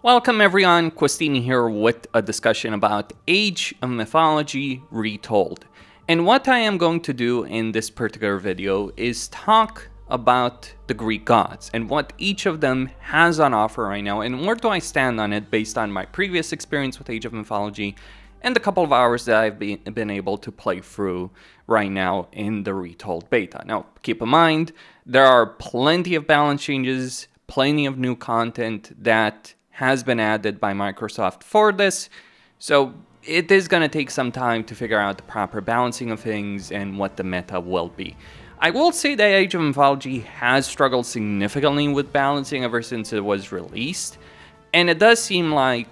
Welcome everyone, Costin here with a discussion about Age of Mythology Retold. And what I am going to do in this particular video is talk about the Greek gods and what each of them has on offer right now and where do I stand on it based on my previous experience with Age of Mythology and the couple of hours that I've been able to play through right now in the Retold beta. Now, keep in mind, there are plenty of balance changes, plenty of new content that has been added by Microsoft for this, so it is going to take some time to figure out the proper balancing of things and what the meta will be. I will say that Age of Mythology has struggled significantly with balancing ever since it was released, and it does seem like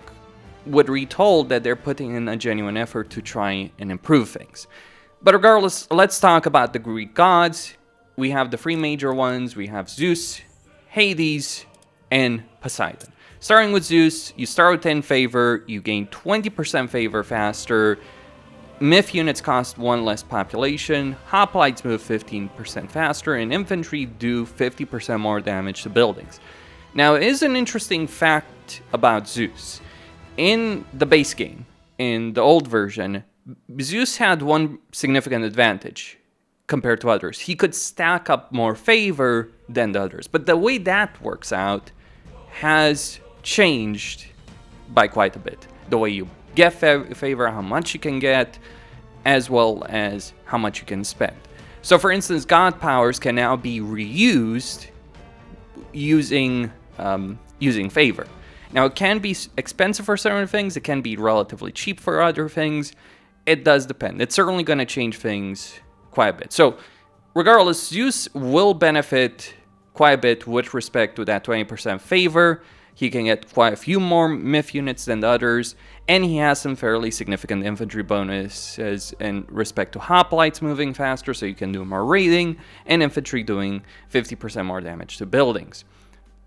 with Retold that they're putting in a genuine effort to try and improve things. But regardless, let's talk about the Greek gods. We have the three major ones. We have Zeus, Hades, and Poseidon. Starting with Zeus, you start with 10 favor, you gain 20% favor faster, myth units cost 1 less population, hoplites move 15% faster, and infantry do 50% more damage to buildings. Now, it is an interesting fact about Zeus. In the base game, in the old version, Zeus had one significant advantage compared to others. He could stack up more favor than the others, but the way that works out has changed by quite a bit. The way you get favor, how much you can get, as well as how much you can spend. So for instance, god powers can now be reused using favor. Now it can be expensive for certain things, it can be relatively cheap for other things. It does depend. It's certainly going to change things quite a bit. So regardless, Zeus will benefit quite a bit with respect to that 20% favor. He can get quite a few more myth units than the others, and he has some fairly significant infantry bonuses in respect to hoplites moving faster, so you can do more raiding, and infantry doing 50% more damage to buildings.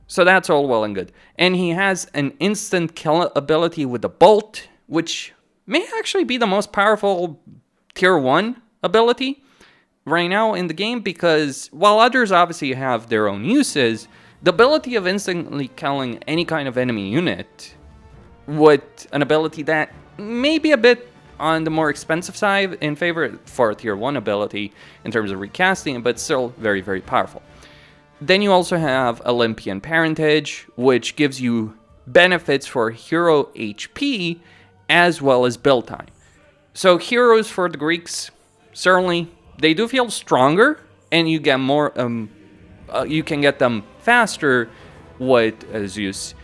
So that's all well and good. And he has an instant kill ability with the bolt, which may actually be the most powerful tier 1 ability right now in the game, because while others obviously have their own uses, the ability of instantly killing any kind of enemy unit with an ability that may be a bit on the more expensive side in favor for a tier 1 ability in terms of recasting, but still very, very powerful. Then you also have Olympian parentage, which gives you benefits for hero HP as well as build time. So heroes for the Greeks, certainly, they do feel stronger, and you get more, you can get them faster with Zeus,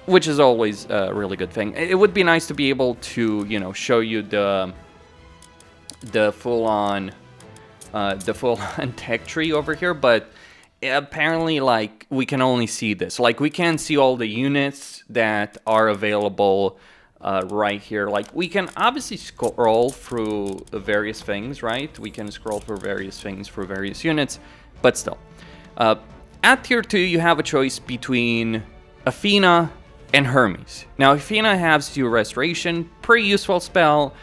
which is always a really good thing. It would be nice to be able to, you know, show you the full-on tech tree over here, but apparently, like, we can only see this. Like, we can't see all the units that are available right here. Like, we can obviously scroll through the various things, right? We can scroll through various things for various units, but still. At tier 2, you have a choice between Athena and Hermes. Now, Athena has your restoration, pretty useful spell,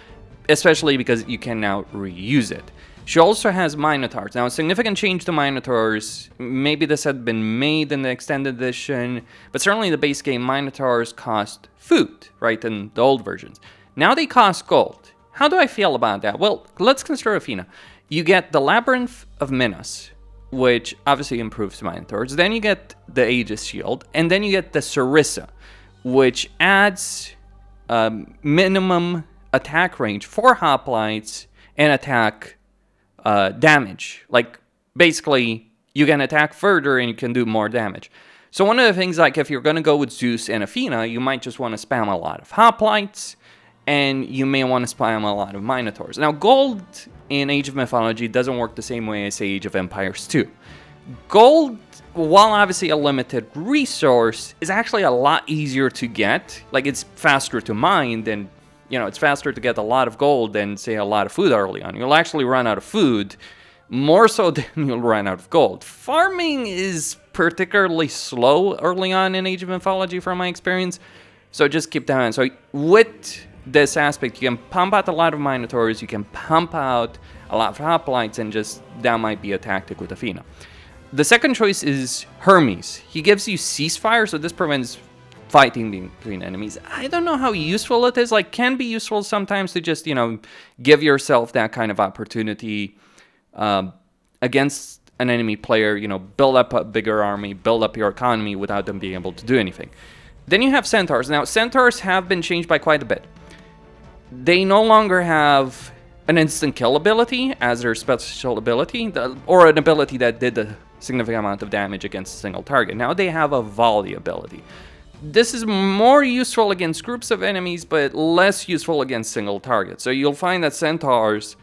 especially because you can now reuse it. She also has Minotaurs. Now, a significant change to Minotaurs, maybe this had been made in the extended edition, but certainly in the base game, Minotaurs cost food, right, in the old versions. Now they cost gold. How do I feel about that? Well, let's consider Athena. You get the Labyrinth of Minos, which obviously improves Minotaurs. Then you get the Aegis Shield, and then you get the Sarissa, which adds minimum attack range for hoplites and attack damage. Like, basically, you can attack further and you can do more damage. So one of the things, like, if you're going to go with Zeus and Athena, you might just want to spam a lot of hoplites, and you may want to spam a lot of Minotaurs. Now, gold in Age of Mythology doesn't work the same way as Age of Empires 2. Gold, while obviously a limited resource, is actually a lot easier to get. Like, it's faster to mine than, you know, it's faster to get a lot of gold than, say, a lot of food early on. You'll actually run out of food more so than you'll run out of gold. Farming is particularly slow early on in Age of Mythology from my experience, so just keep that in mind. So with this aspect, you can pump out a lot of Minotaurs, you can pump out a lot of hoplites, and just that might be a tactic with Athena. The second choice is Hermes. He gives you ceasefire, so this prevents fighting between enemies. I don't know how useful it is. Like, can be useful sometimes to just, give yourself that kind of opportunity against an enemy player, build up a bigger army, build up your economy without them being able to do anything. Then you have centaurs. Now, centaurs have been changed by quite a bit. They no longer have an instant kill ability as their special ability, or an ability that did a significant amount of damage against a single target. Now they have a volley ability. This is more useful against groups of enemies, but less useful against single targets. So you'll find that centaurs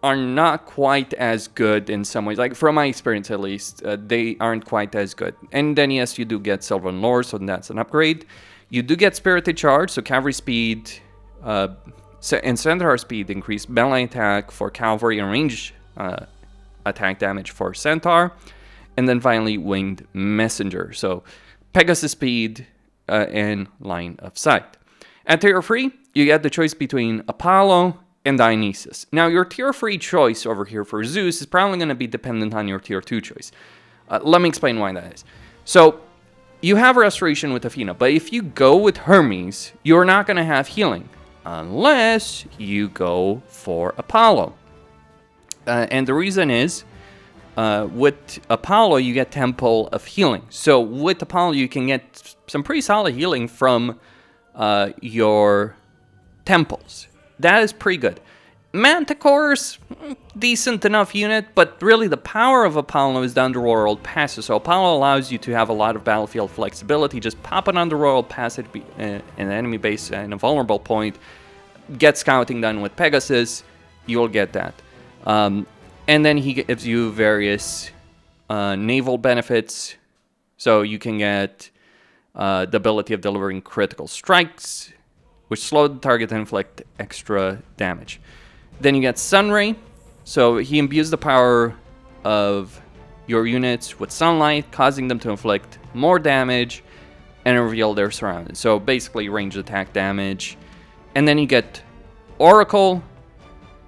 are not quite as good in some ways. Like, from my experience at least, they aren't quite as good. And then yes, you do get Sylvan Lore, so that's an upgrade. You do get Spirited Charge, so cavalry speed and centaur speed increase, melee attack for cavalry and range attack damage for centaur. And then finally, Winged Messenger. So Pegasus speed and line of sight. At tier 3, you get the choice between Apollo and Dionysus. Now, your tier 3 choice over here for Zeus is probably going to be dependent on your tier 2 choice. Let me explain why that is. So, you have Restoration with Athena, but if you go with Hermes, you're not going to have healing unless you go for Apollo. And the reason is, with Apollo, you get Temple of Healing. So with Apollo, you can get some pretty solid healing from your temples. That is pretty good. Manticore's decent enough unit, but really the power of Apollo is the Underworld passes. So Apollo allows you to have a lot of battlefield flexibility. Just pop an Underworld passage in an enemy base in a vulnerable point. Get scouting done with Pegasus. You'll get that. And then he gives you various naval benefits. So you can get the ability of delivering critical strikes, which slow the target and inflict extra damage. Then you get Sunray. So he imbues the power of your units with sunlight, causing them to inflict more damage and reveal their surroundings. So basically ranged attack damage. And then you get Oracle,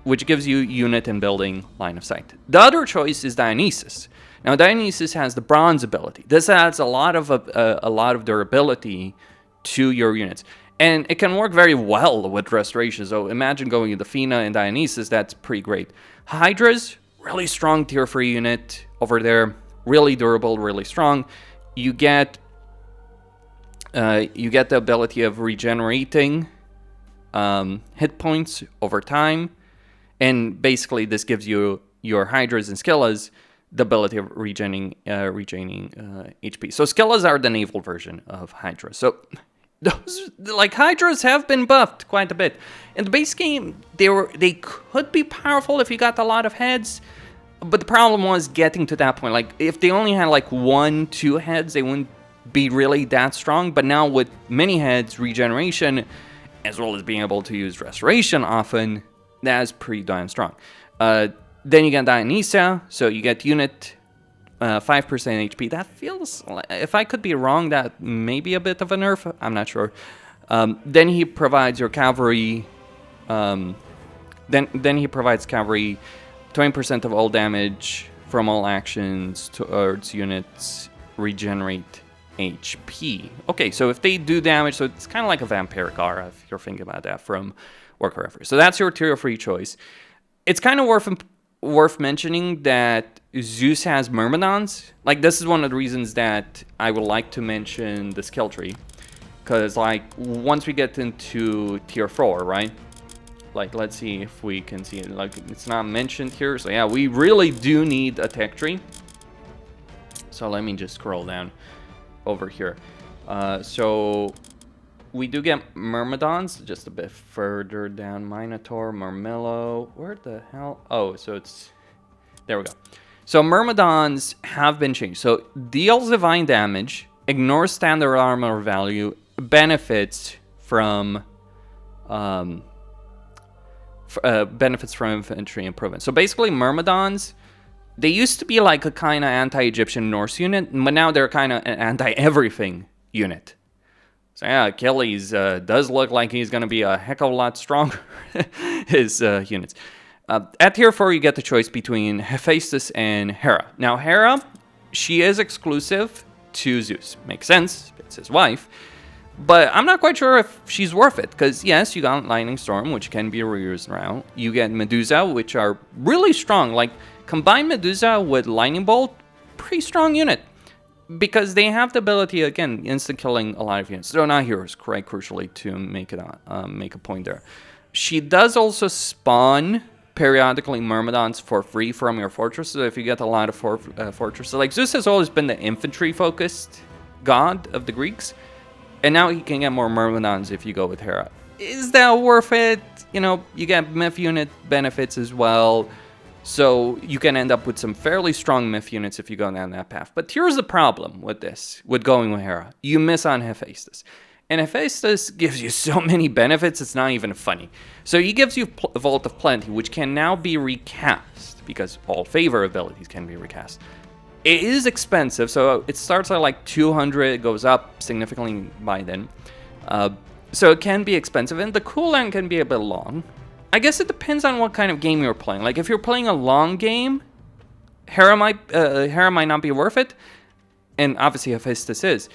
which gives you unit and building line of sight. The other choice is Dionysus. Now, Dionysus has the bronze ability. This adds a lot of durability to your units. And it can work very well with Restoration. So imagine going with Athena and Dionysus. That's pretty great. Hydra's really strong tier 3 unit over there. Really durable, really strong. You get the ability of regenerating hit points over time. And basically, this gives you your Hydras and Skyllas the ability of regaining HP. So Skyllas are the naval version of Hydra. So those, like, Hydras have been buffed quite a bit. In the base game, they could be powerful if you got a lot of heads, but the problem was getting to that point. Like, if they only had like 1-2 heads, they wouldn't be really that strong. But now with many heads, regeneration, as well as being able to use restoration often, that's pretty damn strong. Then you get Dionysia, so you get unit 5% HP. That feels, if I could be wrong, that may be a bit of a nerf. I'm not sure. Then he provides your cavalry. Then he provides cavalry 20% of all damage from all actions towards units regenerate HP. Okay, so if they do damage, so it's kind of like a vampiric aura if you're thinking about that from Warcraft. So that's your tier 3 choice. It's kind of worth mentioning that Zeus has Myrmidons. Like, this is one of the reasons that I would like to mention the skill tree. Because, like, once we get into tier 4, right? Like, let's see if we can see it. Like, it's not mentioned here. So, yeah, we really do need a tech tree. So, let me just scroll down over here. So, we do get Myrmidons just a bit further down. Minotaur, Murmillo. Where the hell? Oh, so it's... There we go. So Myrmidons have been changed. So deals divine damage, ignores standard armor value, benefits from infantry improvement. So basically Myrmidons, they used to be like a kind of anti-Egyptian Norse unit, but now they're kind of an anti-everything unit. So yeah, Achilles does look like he's going to be a heck of a lot stronger, his units. At tier 4, you get the choice between Hephaestus and Hera. Now, Hera, she is exclusive to Zeus. Makes sense, it's his wife. But I'm not quite sure if she's worth it, because yes, you got Lightning Storm, which can be reused now. You get Medusa, which are really strong. Like, combine Medusa with Lightning Bolt, pretty strong unit. Because they have the ability, again, instant-killing a lot of units. They're not heroes, quite crucially, to make a point there. She does also spawn, periodically, Myrmidons for free from your fortresses. So if you get a lot of fortresses... Like, Zeus has always been the infantry-focused god of the Greeks. And now he can get more Myrmidons if you go with Hera. Is that worth it? You know, you get myth unit benefits as well. So you can end up with some fairly strong myth units if you go down that path. But here's the problem with this, with going with Hera. You miss on Hephaestus. And Hephaestus gives you so many benefits, it's not even funny. So he gives you Vault of Plenty, which can now be recast, because all favor abilities can be recast. It is expensive, so it starts at like 200, it goes up significantly by then. So it can be expensive, and the cooldown can be a bit long. I guess it depends on what kind of game you're playing. Like, if you're playing a long game, Hera might not be worth it, and obviously Hephaestus is.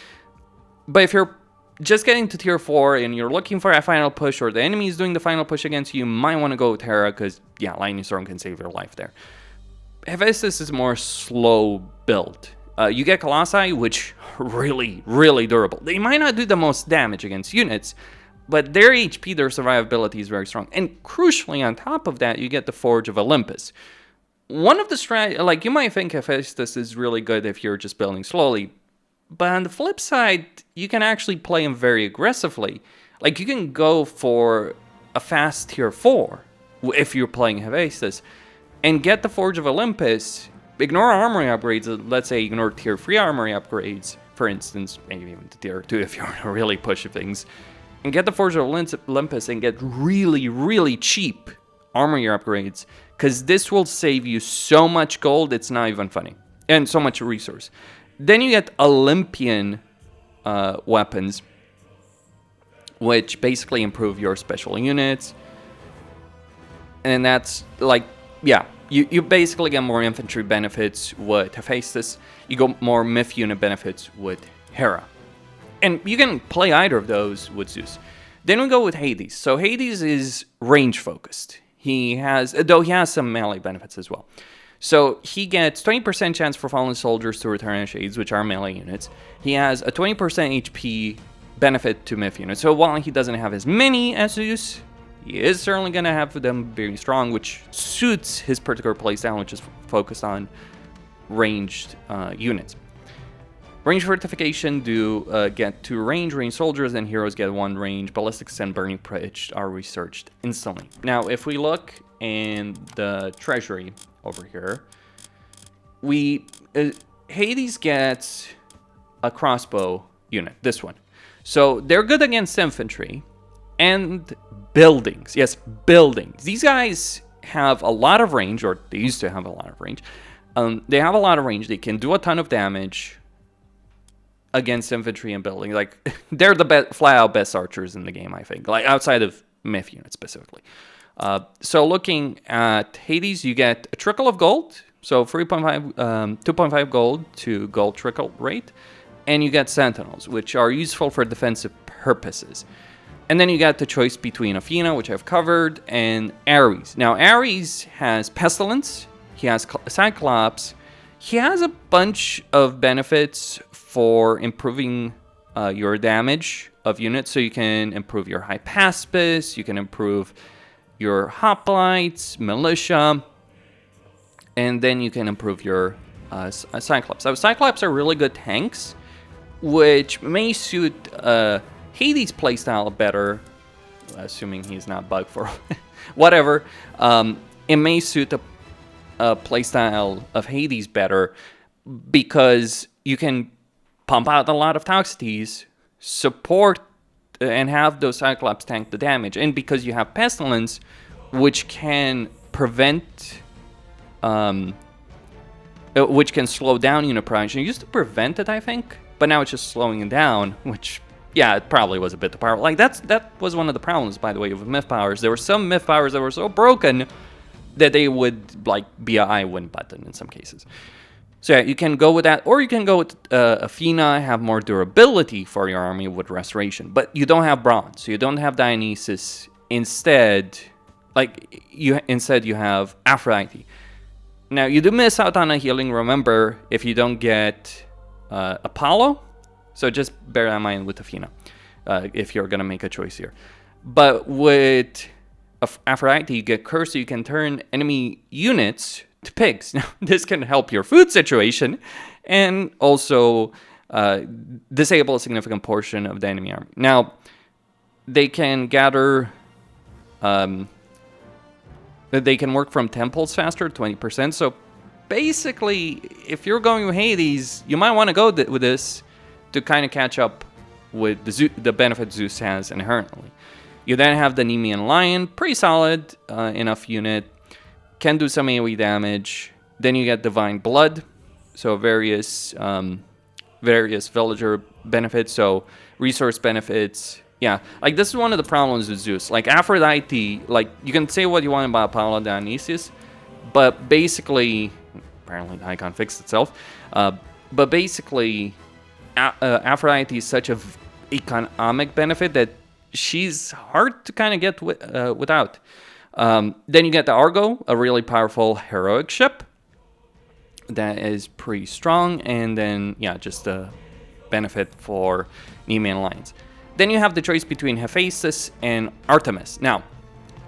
But if you're just getting to tier 4 and you're looking for a final push, or the enemy is doing the final push against you, you might want to go with Hera, because, yeah, Lightning Storm can save your life there. Hephaestus is more slow build. You get Colossi, which really, really durable. They might not do the most damage against units, but their HP, their survivability is very strong. And crucially, on top of that, you get the Forge of Olympus. One of the like, you might think Hephaestus is really good if you're just building slowly, but on the flip side, you can actually play him very aggressively. Like, you can go for a fast tier 4 if you're playing Hephaestus, and get the Forge of Olympus, ignore armory upgrades, let's say ignore tier 3 armory upgrades, for instance, maybe even to tier 2 if you want to really push things, and get the Forge of Olympus and get really, really cheap armory upgrades, because this will save you so much gold, it's not even funny, and so much resource. Then you get Olympian weapons, which basically improve your special units, and that's like, yeah, you basically get more infantry benefits with Hephaestus. You get more myth unit benefits with Hera. And you can play either of those with Zeus. Then we go with Hades. So Hades is range focused. He has some melee benefits as well. So he gets 20% chance for fallen soldiers to return as shades, which are melee units. He has a 20% HP benefit to myth units. So while he doesn't have as many as Zeus, he is certainly going to have them very strong, which suits his particular playstyle, which is focused on ranged units. Range fortification do get 2 range soldiers, and heroes get 1 range. Ballistics and burning pitch are researched instantly. Now, if we look in the treasury over here, Hades gets a crossbow unit, this one. So they're good against infantry and buildings. Yes, buildings. These guys have a lot of range, or they used to have a lot of range. They have a lot of range. They can do a ton of damage against infantry and buildings. Like, they're the flat-out best archers in the game, I think. Like, outside of myth units specifically. So looking at Hades, you get a trickle of gold. So 2.5 gold to gold trickle rate. And you get Sentinels, which are useful for defensive purposes. And then you got the choice between Athena, which I've covered, and Ares. Now, Ares has Pestilence, he has Cyclops, he has a bunch of benefits for improving your damage of units. So you can improve your Hypaspis, you can improve your Hoplites, Militia, and then you can improve your Cyclops. So Cyclops are really good tanks, which may suit Hades' playstyle better, assuming he's not bugged for whatever. It may suit the playstyle of Hades better, because you can pump out a lot of Toxicities, support, and have those Cyclops tank the damage. And because you have Pestilence, which can prevent, which can slow down unit progression. It used to prevent it, I think, but now it's just slowing it down, which, yeah, it probably was a bit the power. Like, that was one of the problems, by the way, with myth powers. There were some myth powers that were so broken that they would, like, be a I win button in some cases. So yeah, you can go with that, or you can go with Athena, have more durability for your army with restoration. But you don't have bronze, so you don't have Dionysus. Instead, you have Aphrodite. Now you do miss out on a healing. Remember, if you don't get Apollo, so just bear that in mind with Athena, if you're gonna make a choice here. But with Aphrodite, you get cursed, so you can turn enemy units to pigs. Now, this can help your food situation and also disable a significant portion of the enemy army. Now, they can gather... they can work from temples faster, 20%. So basically, if you're going with Hades, you might want to go with this to kind of catch up with the benefit Zeus has inherently. You then have the Nemean Lion, pretty solid enough unit. Can do some AoE damage. Then you get Divine Blood, so various villager benefits, so resource benefits. Yeah, like this is one of the problems with Zeus. Like Aphrodite, like you can say what you want about Apollo Dionysius, but basically, apparently the icon fixed itself. But basically, Aphrodite is such a economic benefit that she's hard to kind of get without. Then you get the Argo, a really powerful heroic ship that is pretty strong, and then yeah, just a benefit for Nemean Lions. Then you have the choice between Hephaestus and Artemis. Now,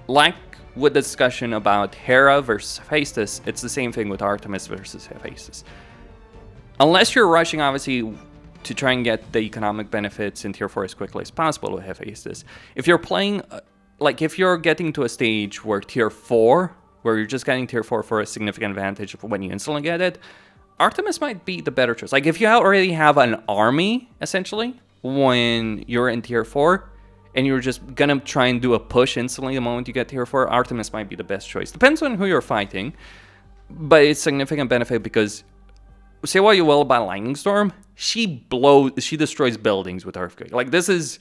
like with the discussion about Hera versus Hephaestus, it's the same thing with Artemis versus Hephaestus. Unless you're rushing, obviously, to try and get the economic benefits in Tier 4 as quickly as possible with Hephaestus. If you're playing, if you're getting to a stage where Tier 4, where you're just getting Tier 4 for a significant advantage when you instantly get it, Artemis might be the better choice. Like, if you already have an army, essentially, when you're in Tier 4, and you're just gonna try and do a push instantly the moment you get Tier 4, Artemis might be the best choice. Depends on who you're fighting, but it's significant benefit because, say what you will about Lightning Storm, she destroys buildings with Earthquake. Like, this is,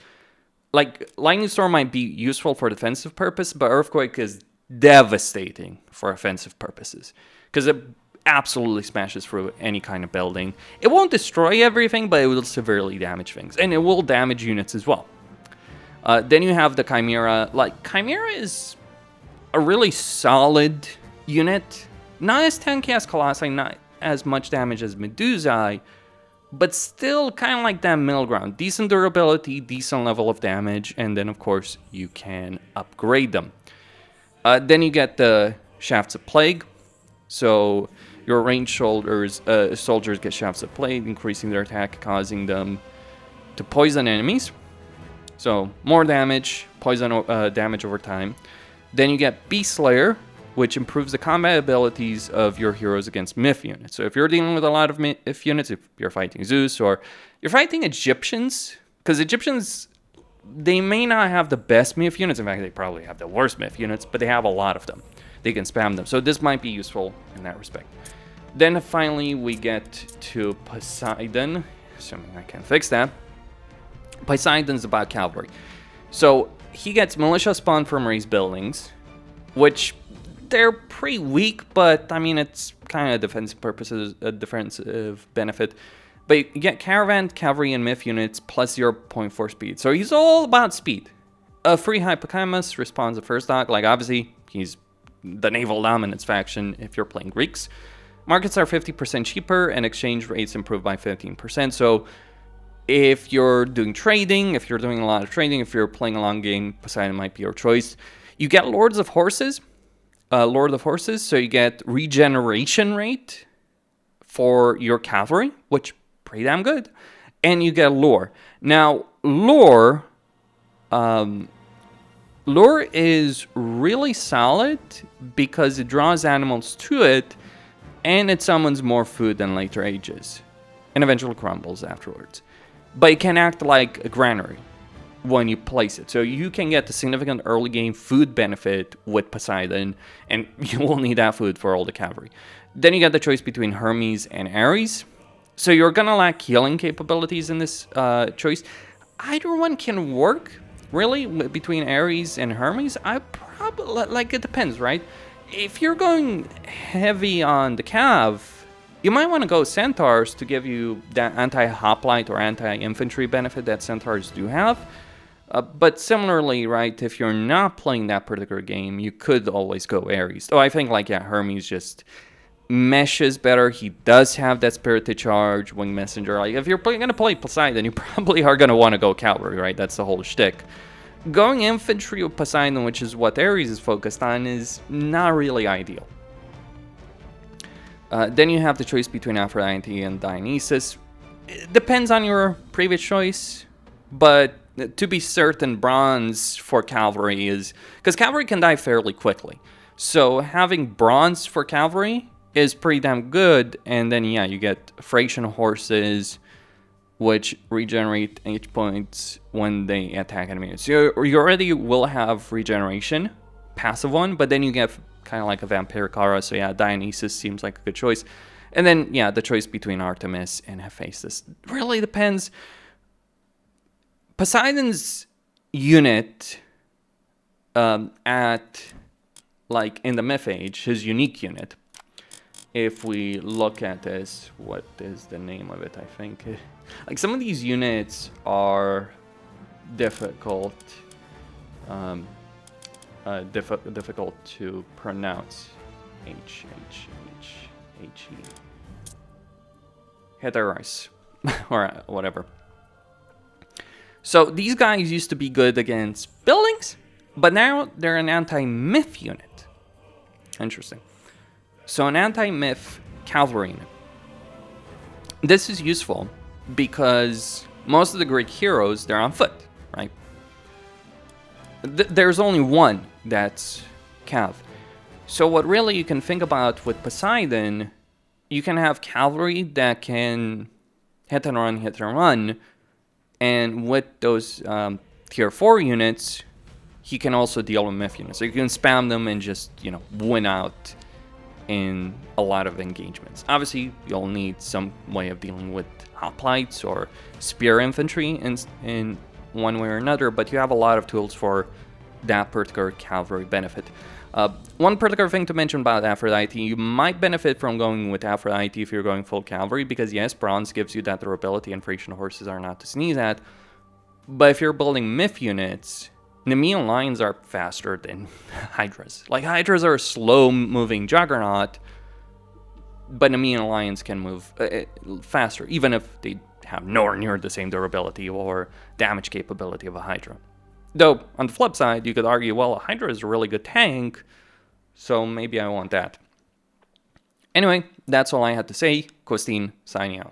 like, Lightning Storm might be useful for defensive purpose, but Earthquake is devastating for offensive purposes, because it absolutely smashes through any kind of building. It won't destroy everything, but it will severely damage things, and it will damage units as well. Then you have the Chimera. Like, Chimera is a really solid unit, not as tanky as Colossi, not as much damage as Medusae, but still kind of like that middle ground. Decent durability, decent level of damage, and then of course you can upgrade them. Then you get the Shafts of Plague. So your ranged soldiers get Shafts of Plague, increasing their attack, causing them to poison enemies. So more damage, poison damage over time. Then you get Beast Slayer, which improves the combat abilities of your heroes against myth units. So if you're dealing with a lot of myth units, if you're fighting Zeus or you're fighting Egyptians, because Egyptians, they may not have the best myth units. In fact, they probably have the worst myth units, but they have a lot of them. They can spam them. So this might be useful in that respect. Then finally, we get to Poseidon, assuming I can fix that. Poseidon's about cavalry. So he gets militia spawned from raised buildings, which they're pretty weak, but I mean, it's kind of defensive purposes, a defensive benefit. But you get caravan, cavalry, and myth units plus 0.4 speed. So he's all about speed. A free Hippocamus responds to first dock. Like, obviously, he's the naval dominance faction if you're playing Greeks. Markets are 50% cheaper, and exchange rates improve by 15%. So if you're doing trading, if you're doing a lot of trading, if you're playing a long game, Poseidon might be your choice. You get Lord of Horses, so you get regeneration rate for your cavalry, which pretty damn good, and you get Lure. Now, Lure is really solid because it draws animals to it, and it summons more food than later ages, and eventually crumbles afterwards. But it can act like a granary when you place it. So you can get the significant early game food benefit with Poseidon, and you will need that food for all the cavalry. Then you get the choice between Hermes and Ares. So you're gonna lack healing capabilities in this choice. Either one can work, really, between Ares and Hermes. I probably, like, it depends, right? If you're going heavy on the Cav, You might want to go Centaurs to give you that anti-hoplite or anti-infantry benefit that Centaurs do have. But similarly, right, if you're not playing that particular game, you could always go Ares. Oh, I think, like, yeah, Hermes just meshes better. He does have that Spirited Charge, Winged Messenger. Like, if you're going to play Poseidon, you probably are going to want to go Cavalry, right? That's the whole shtick. Going Infantry with Poseidon, which is what Ares is focused on, is not really ideal. Then you have the choice between Aphrodite and Dionysus. It depends on your previous choice, but to be certain, bronze for cavalry is... because cavalry can die fairly quickly. So having bronze for cavalry is pretty damn good. And then, yeah, you get Thracian horses, which regenerate H points when they attack enemies. So you already will have regeneration, passive one, but then you get kind of like a vampiric aura. So yeah, Dionysus seems like a good choice. And then, yeah, the choice between Artemis and Hephaestus really depends. Poseidon's unit at, like, in the Myth Age, his unique unit, if we look at this, what is the name of it, I think? Like, some of these units are difficult, difficult to pronounce. H-E. Heteros, or whatever. So these guys used to be good against buildings, but now they're an anti-myth unit. Interesting. So an anti-myth cavalry unit. This is useful because most of the Greek heroes, they're on foot, right? There's only one that's cav. So what really you can think about with Poseidon, you can have cavalry that can hit and run, and with those tier 4 units, he can also deal with myth units. So you can spam them and just, you know, win out in a lot of engagements. Obviously, you'll need some way of dealing with hoplites or spear infantry in one way or another, but you have a lot of tools for that particular cavalry benefit. One particular thing to mention about Aphrodite, you might benefit from going with Aphrodite if you're going full cavalry, because yes, bronze gives you that durability and Thracian horses are not to sneeze at. But if you're building myth units, Nemean lions are faster than hydras. Like, hydras are a slow-moving juggernaut, but Nemean lions can move faster, even if they have nowhere near the same durability or damage capability of a hydra. Though, on the flip side, you could argue, well, a hydra is a really good tank, so maybe I want that. Anyway, that's all I had to say. Costin, signing out.